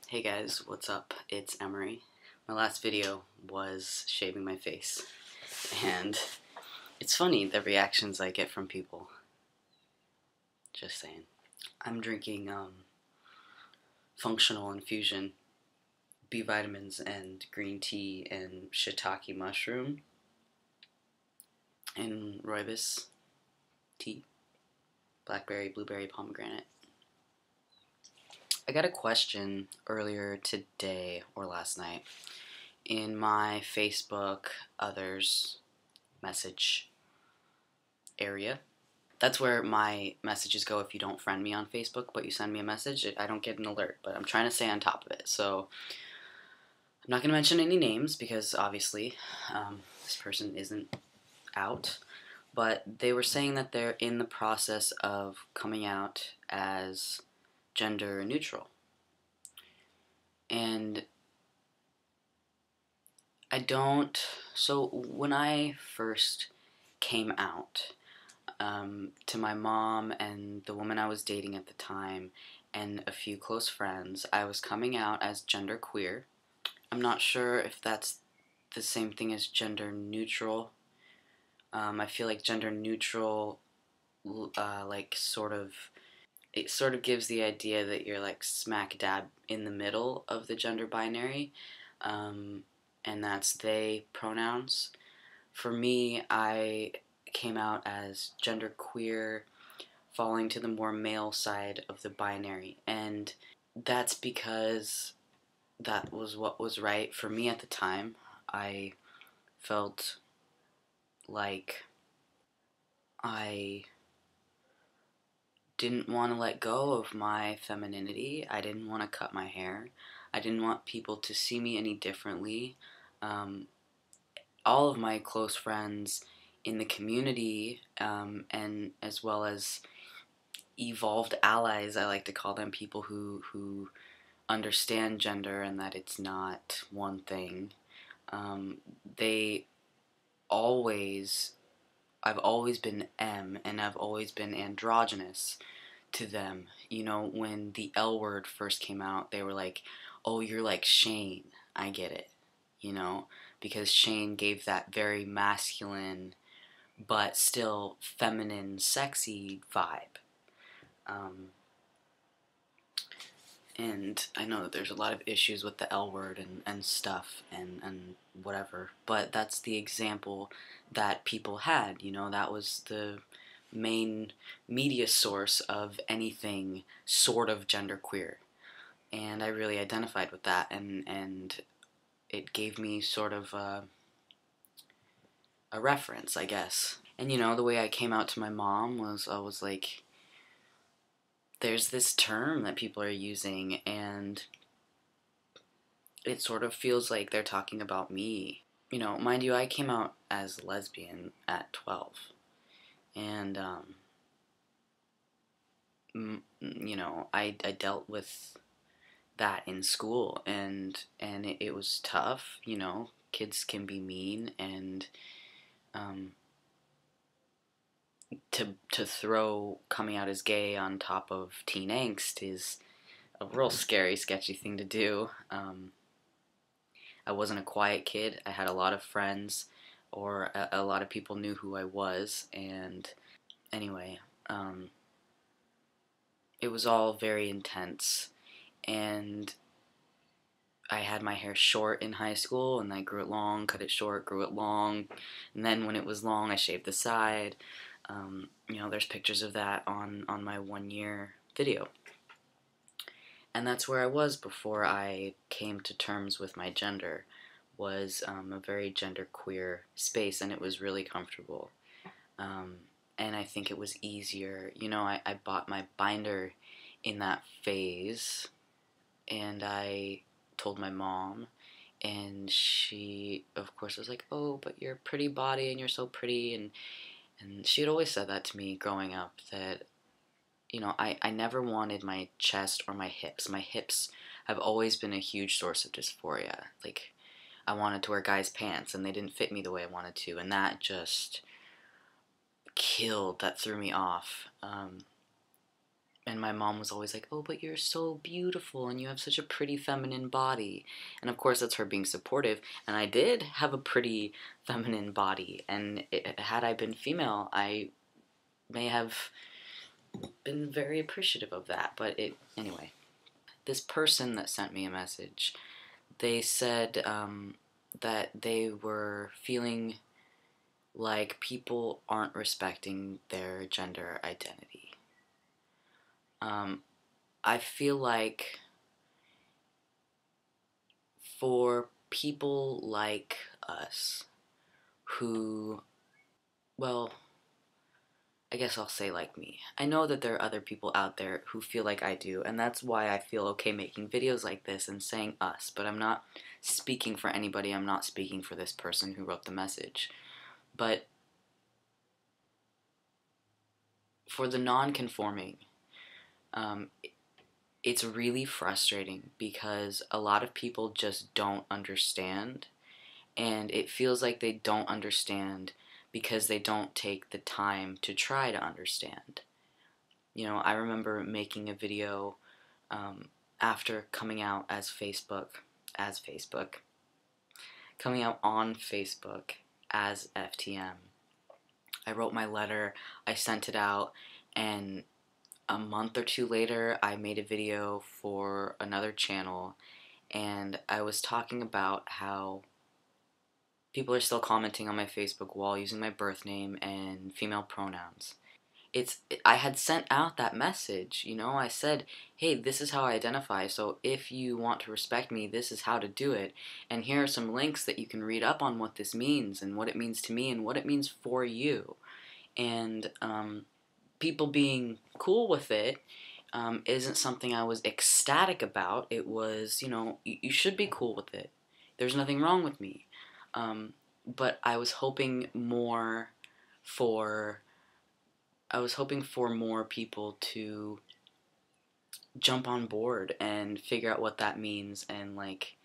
Hey guys, what's up? It's Emery. My last video was shaving my face, and it's funny the reactions I get from people. Just saying. I'm drinking functional infusion, B vitamins and green tea and shiitake mushroom and rooibos tea, blackberry, blueberry, pomegranate. I got a question earlier today or last night in my Facebook others message area. That's where my messages go if you don't friend me on Facebook, but you send me a message. I don't get an alert, but I'm trying to stay on top of it. So I'm not going to mention any names because obviously this person isn't out. But they were saying that they're in the process of coming out as gender neutral. And so when I first came out to my mom and the woman I was dating at the time and a few close friends, I was coming out as gender queer. I'm not sure if that's the same thing as gender neutral. I feel like gender neutral, it sort of gives the idea that you're like smack dab in the middle of the gender binary, and that's they pronouns. For me, I came out as gender queer, falling to the more male side of the binary, and that's because that was what was right for me at the time. I felt like I didn't want to let go of my femininity. I didn't want to cut my hair. I didn't want people to see me any differently. All of my close friends in the community, and as well as evolved allies, I like to call them, people who understand gender and that it's not one thing. They always, I've always been M, and I've always been androgynous to them. You know, when the L word first came out, they were like, oh, you're like Shane. I get it. You know, because Shane gave that very masculine but still feminine, sexy vibe. And I know that there's a lot of issues with the L word and stuff and whatever, but that's the example that people had. You know, that was the main media source of anything sort of genderqueer. And I really identified with that, and it gave me sort of a reference, I guess. And you know, the way I came out to my mom was I was like, there's this term that people are using, and it sort of feels like they're talking about me. You know, mind you, I came out as lesbian at 12, and you know, I dealt with that in school, and it was tough. You know, kids can be mean, and to throw coming out as gay on top of teen angst is a real scary, sketchy thing to do. I wasn't a quiet kid. I had a lot of friends, or a lot of people knew who I was, and anyway, it was all very intense, and I had my hair short in high school, and I grew it long, cut it short, grew it long, and then when it was long, I shaved the side. You know, there's pictures of that on my 1 year video. And that's where I was before I came to terms with my gender, was a very genderqueer space, and it was really comfortable. And I think it was easier. You know, I bought my binder in that phase, and I told my mom, and she, of course, was like, oh, but you're a pretty body, and you're so pretty, and she had always said that to me growing up, that, you know, I never wanted my chest or my hips. My hips have always been a huge source of dysphoria. Like, I wanted to wear guys' pants, and they didn't fit me the way I wanted to, and that just killed, that threw me off. And my mom was always like, oh, but you're so beautiful and you have such a pretty feminine body. And of course, that's her being supportive. And I did have a pretty feminine body. And had I been female, I may have been very appreciative of that. But anyway. This person that sent me a message, they said that they were feeling like people aren't respecting their gender identity. I feel like for people like us who, well, I guess I'll say like me. I know that there are other people out there who feel like I do, and that's why I feel okay making videos like this and saying us, but I'm not speaking for anybody. I'm not speaking for this person who wrote the message. But for the non-conforming, um, it's really frustrating because a lot of people just don't understand, and it feels like they don't understand because they don't take the time to try to understand. You know, I remember making a video after coming out as Facebook, coming out on Facebook as FTM. I wrote my letter, I sent it out, and a month or two later, I made a video for another channel, and I was talking about how people are still commenting on my Facebook wall using my birth name and female pronouns. I had sent out that message, you know, I said, hey, this is how I identify, so if you want to respect me, this is how to do it, and here are some links that you can read up on what this means, and what it means to me, and what it means for you. And people being cool with it isn't something I was ecstatic about. It was, you know, you should be cool with it. There's nothing wrong with me. But I was hoping more for more people to jump on board and figure out what that means, and like,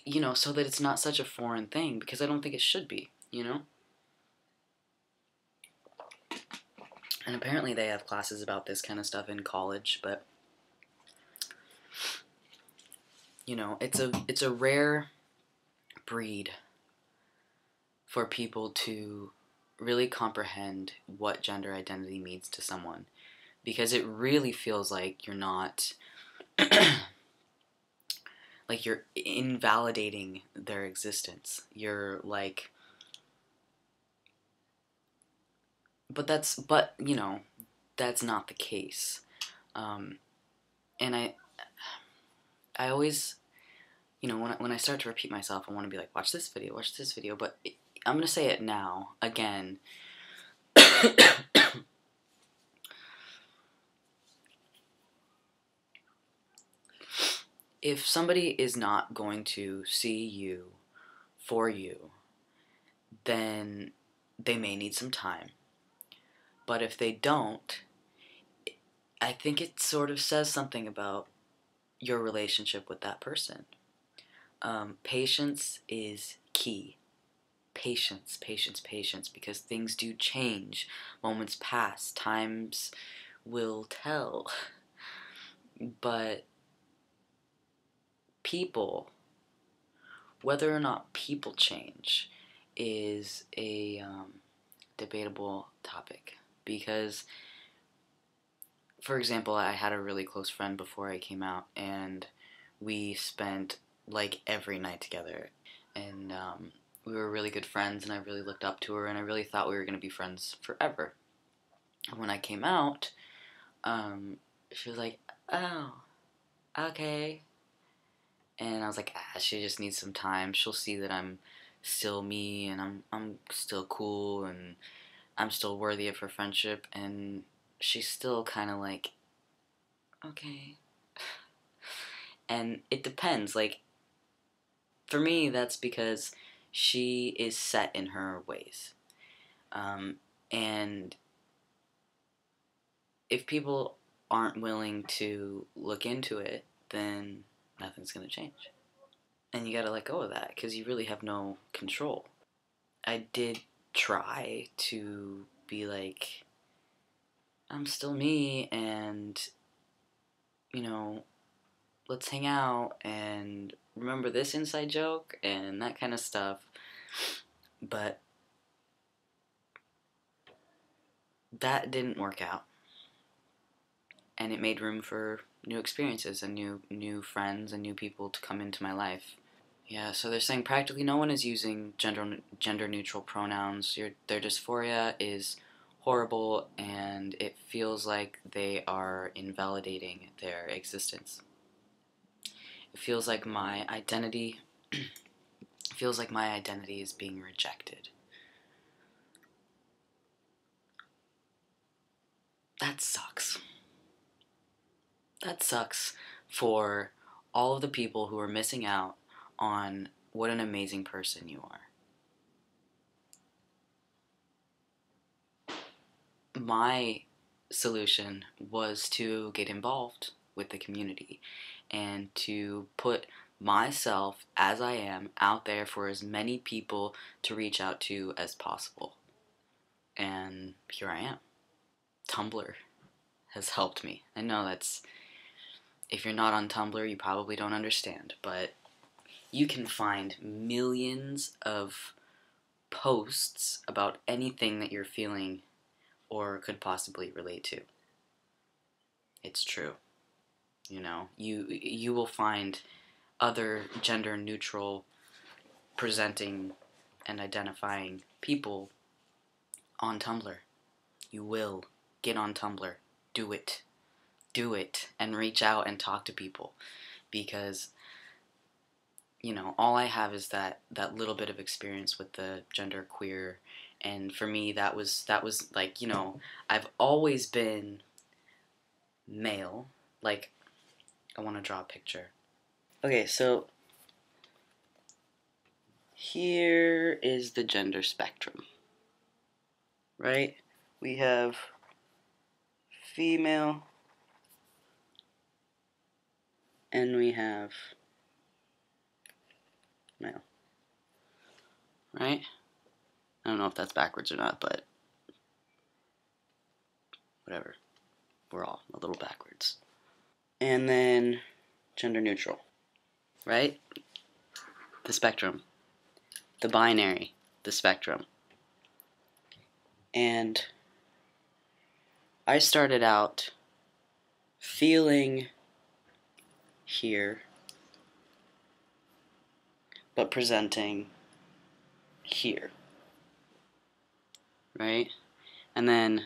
you know, so that it's not such a foreign thing, because I don't think it should be, you know? And apparently they have classes about this kind of stuff in college, but you know, it's a rare breed for people to really comprehend what gender identity means to someone, because it really feels like you're not like you're invalidating their existence. You're like, but you know, that's not the case. And I always, you know, when I start to repeat myself, I want to be like, watch this video, but I'm going to say it now, again. If somebody is not going to see you for you, then they may need some time. But if they don't, I think it sort of says something about your relationship with that person. Patience is key. Patience, patience, patience, because things do change. Moments pass. Times will tell. But people, whether or not people change, is a debatable topic. Because, for example, I had a really close friend before I came out, and we spent like every night together. And we were really good friends, and I really looked up to her, and I really thought we were going to be friends forever. And when I came out, she was like, oh, okay. And I was like, she just needs some time. She'll see that I'm still me, and I'm still cool, and I'm still worthy of her friendship. And she's still kind of like, okay. And it depends. Like, for me, that's because she is set in her ways. And if people aren't willing to look into it, then nothing's going to change. And you got to let go of that, because you really have no control. I did try to be like, I'm still me, and, you know, let's hang out and remember this inside joke and that kind of stuff. But that didn't work out. And it made room for new experiences and new friends and new people to come into my life. Yeah, so they're saying practically no one is using gender neutral pronouns. Their dysphoria is horrible, and it feels like they are invalidating their existence. It feels like my identity feels like my identity is being rejected. That sucks. That sucks for all of the people who are missing out on what an amazing person you are. My solution was to get involved with the community and to put myself as I am out there for as many people to reach out to as possible. And here I am. Tumblr has helped me. I know that's, if you're not on Tumblr, you probably don't understand, but you can find millions of posts about anything that you're feeling or could possibly relate to. It's true. You will find other gender neutral presenting and identifying people on Tumblr. You will get on Tumblr. Do it. Do it and reach out and talk to people, because all I have is that little bit of experience with the gender queer, and for me that was like, I've always been male. Like, I want to draw a picture. Okay, so here is the gender spectrum, right? We have female, and we have male, right? I don't know if that's backwards or not, but whatever. We're all a little backwards. And then gender neutral, right? The spectrum. The binary. The spectrum. And I started out feeling here, but presenting here, right? And then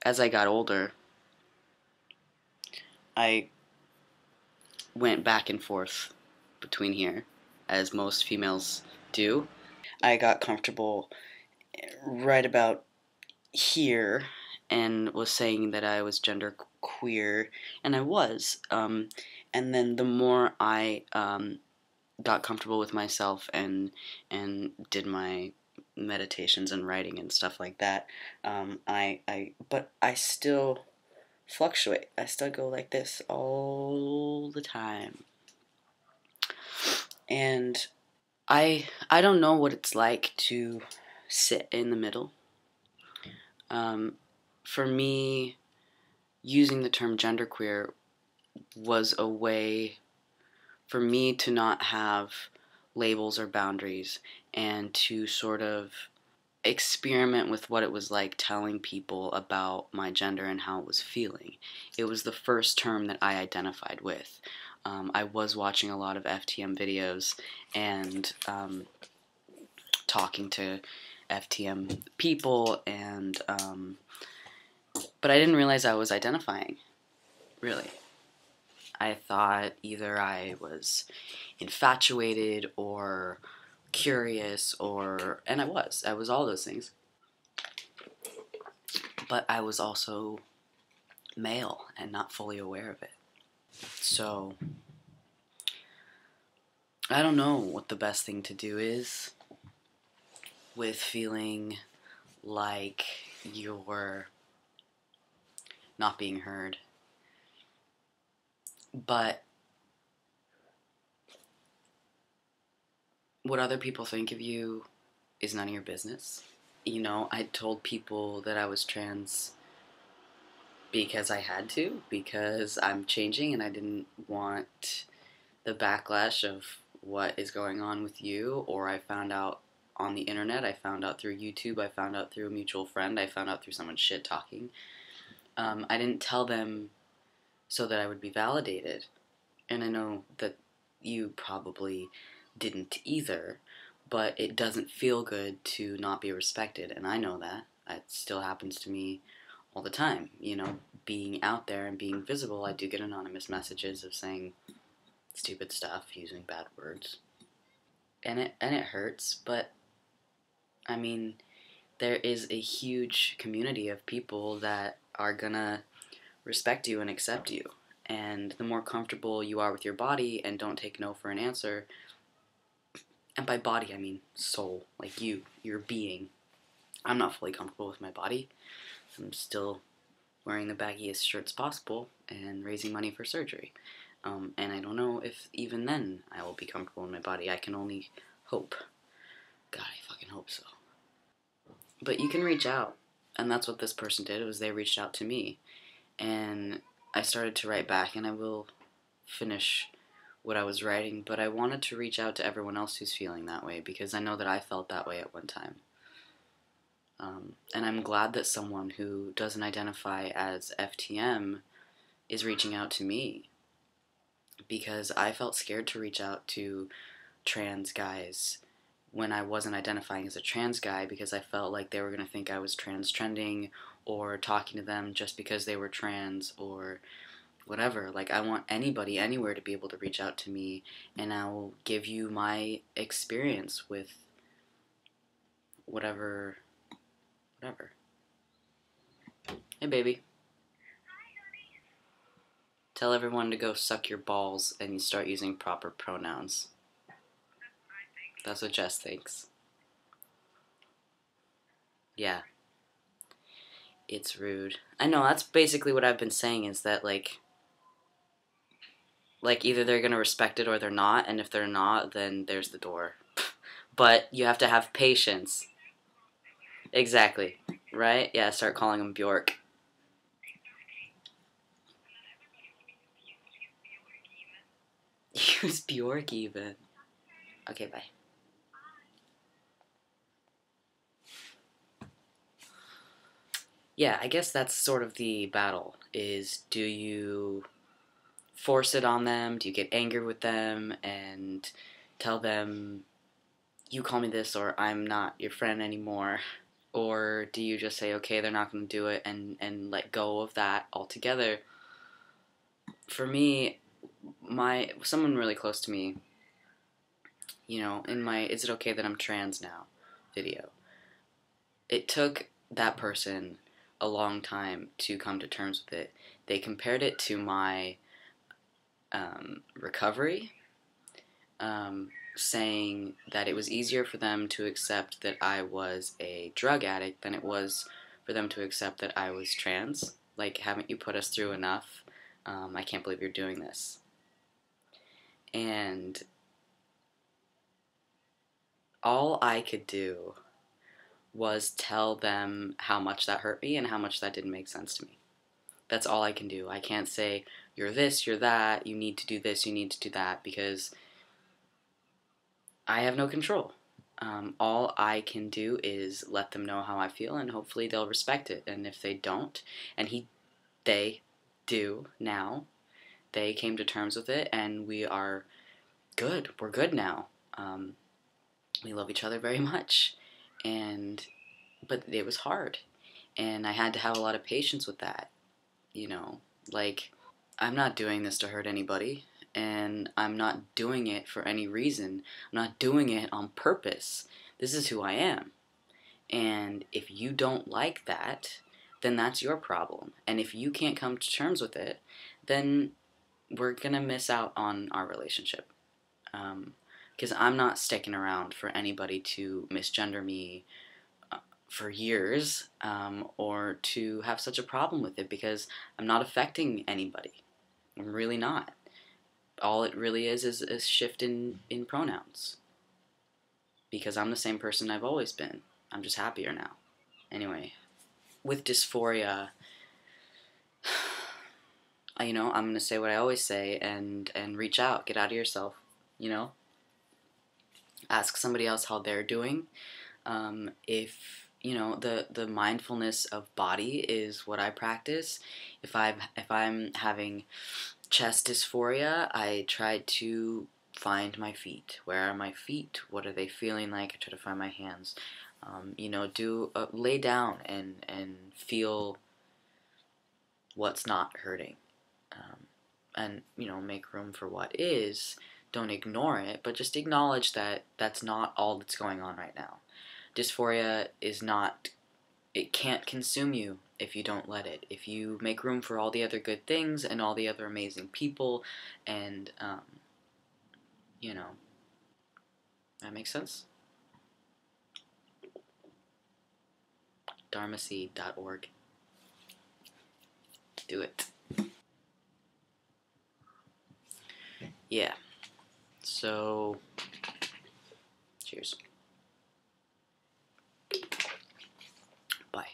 as I got older, I went back and forth between here, as most females do. I got comfortable right about here and was saying that I was gender queer, and I was. And then the more I got comfortable with myself and did my meditations and writing and stuff like that, but I still fluctuate. I still go like this all the time. And I don't know what it's like to sit in the middle. For me, using the term genderqueer was a way for me to not have labels or boundaries, and to sort of experiment with what it was like telling people about my gender and how it was feeling. It was the first term that I identified with. I was watching a lot of FTM videos and talking to FTM people, and but I didn't realize I was identifying, really. I thought either I was infatuated or curious, and I was all those things. But I was also male and not fully aware of it. So I don't know what the best thing to do is with feeling like you're not being heard. But what other people think of you is none of your business. I told people that I was trans because I had to, because I'm changing and I didn't want the backlash of what is going on with you, or I found out on the internet, I found out through YouTube, I found out through a mutual friend, I found out through someone shit talking. I didn't tell them so that I would be validated. And I know that you probably didn't either, but it doesn't feel good to not be respected, and I know that. It still happens to me all the time. Being out there and being visible, I do get anonymous messages of saying stupid stuff, using bad words. And it hurts, but I mean, there is a huge community of people that are gonna respect you and accept you. And the more comfortable you are with your body and don't take no for an answer, and by body I mean soul, like your being. I'm not fully comfortable with my body. I'm still wearing the baggiest shirts possible and raising money for surgery. And I don't know if even then I will be comfortable in my body. I can only hope. God, I fucking hope so. But you can reach out, and that's what this person did. Was they reached out to me, and I started to write back, and I will finish what I was writing, but I wanted to reach out to everyone else who's feeling that way, because I know that I felt that way at one time. And I'm glad that someone who doesn't identify as FTM is reaching out to me, because I felt scared to reach out to trans guys when I wasn't identifying as a trans guy, because I felt like they were going to think I was trans trending or talking to them just because they were trans or whatever. Like, I want anybody anywhere to be able to reach out to me, and I'll give you my experience with whatever. Hey, baby. Tell everyone to go suck your balls and you start using proper pronouns. That's what Jess thinks. Yeah. It's rude. I know, that's basically what I've been saying, is that, like either they're gonna respect it or they're not, and if they're not, then there's the door. But you have to have patience. Exactly. Right? Yeah, start calling him Bjork. Use Bjork even. Okay, bye. Yeah, I guess that's sort of the battle, is do you force it on them? Do you get angry with them and tell them, you call me this or I'm not your friend anymore? Or do you just say, okay, they're not going to do it, and let go of that altogether? For me, someone really close to me, in my "Is it okay that I'm trans now" video, it took that person a long time to come to terms with it. They compared it to my recovery, saying that it was easier for them to accept that I was a drug addict than it was for them to accept that I was trans. Like, haven't you put us through enough? I can't believe you're doing this. And all I could do was tell them how much that hurt me and how much that didn't make sense to me. That's all I can do. I can't say, you're this, you're that, you need to do this, you need to do that, because I have no control. All I can do is let them know how I feel, and hopefully they'll respect it. And if they don't, and they do now, they came to terms with it, and we are good. We're good now. We love each other very much, but it was hard, and I had to have a lot of patience with that. Like, I'm not doing this to hurt anybody, and I'm not doing it for any reason. I'm not doing it on purpose. This is who I am. And if you don't like that, then that's your problem. And if you can't come to terms with it, then we're going to miss out on our relationship. Because I'm not sticking around for anybody to misgender me for years, or to have such a problem with it, because I'm not affecting anybody. I'm really not. All it really is a shift in pronouns. Because I'm the same person I've always been. I'm just happier now. Anyway, with dysphoria, I'm gonna say what I always say, and reach out, get out of yourself. Ask somebody else how they're doing. If the mindfulness of body is what I practice. If I'm having chest dysphoria, I try to find my feet. Where are my feet? What are they feeling like? I try to find my hands. Lay down and feel what's not hurting, and make room for what is. Don't ignore it, but just acknowledge that that's not all that's going on right now. Dysphoria is not, it can't consume you if you don't let it. If you make room for all the other good things and all the other amazing people, and, that makes sense? dharmaseed.org. Do it. Yeah. So, cheers. Bye.